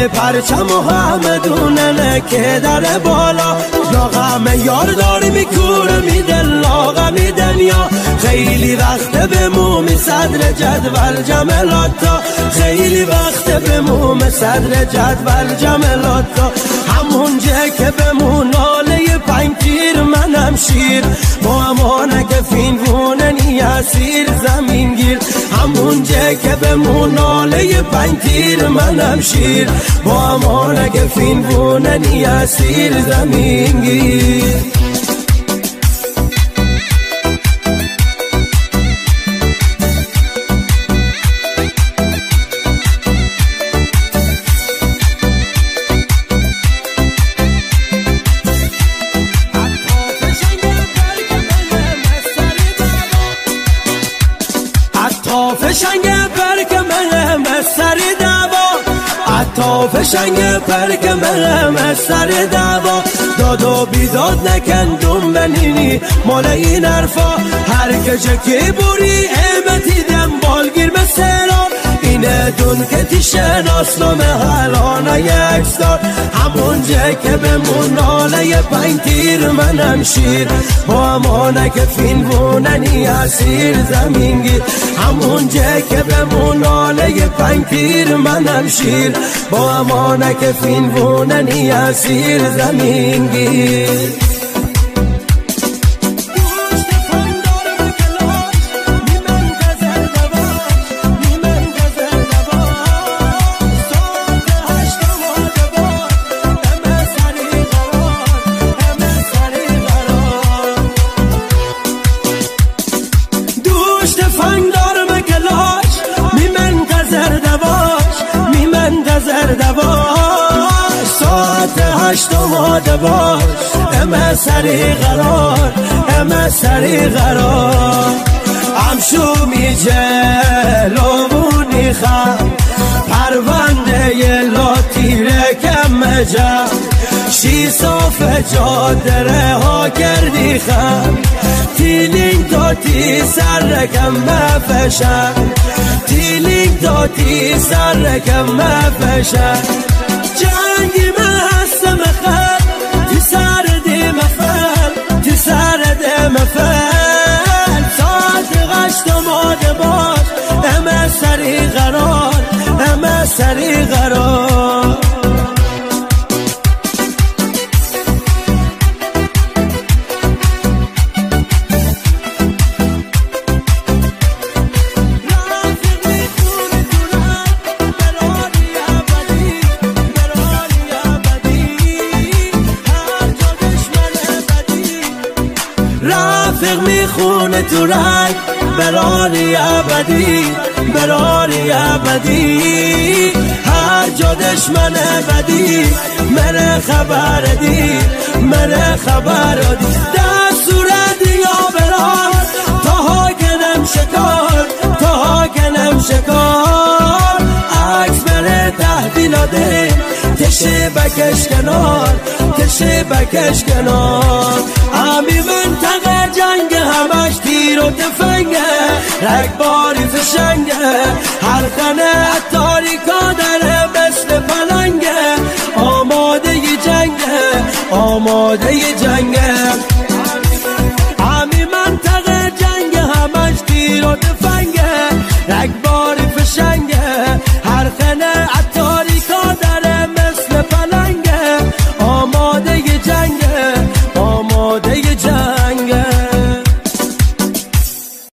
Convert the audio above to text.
پرچم و همه دوننه که در بالا لاغم یار داری میکوره میده لاغمی دنیا خیلی وقت به مومی صدر جدول جملاتا خیلی وقت به موم صدر جدول جملاتا همون جه که به موناله پنکیر منم شیر با امانه که فینوونه نیاسیر زمین گیر همون جه که به موناله پنکیر منم شیر با امانه که فینوونه نیاسیر زمین گیر فشنگ برک منم سر دعوا عطا فشنگ برک منم سر دعوا داد و بیداد نکندم بنینی مال این حرفا هر کجا که بوری امتی دم بالگیر مسیرا اینه دون که تیشناس نامه حالانه یک دار همون جه که به مناله پنج تیر منم شیر با امانه که فینوونه نیاسیر زمین گیر همون جه که به مناله پنج تیر منم شیر با امانه که فینوونه نیاسیر زمین گیر ساعت هشت آماده باش امه سری قرار امه سری قرار امشو می جلومونی خم پرونده ی لاتیره کم جم شی صاف جادره ها کردی خم تیلینگ داتی سر رکم مفشم تیلینگ داتی سر رکم مفشم جنگی محسم خل تی سر دی مفل تی سر دی مفل ساعت غشت آماده باش امه سری قرار امه سری قرار رافق میخونه تو رنگ براری ابدی براری ابدی هر جا دشمن بدی من خبر دی من خبر دی دستور دیا برار تا ها گنم شکار تا ها گنم شکار عکس بره تحویلاده تشه بکش کنار تشه بکش کنار امی منطقه جنگ همش تیر و تفنگه رگباری فشنگه هر خانه تاریکا داره مثل پلنگه آماده ی جنگه آماده ی جنگه امی منطقه جنگ همش تیر و تفنگه رگباری فشنگه هر خانه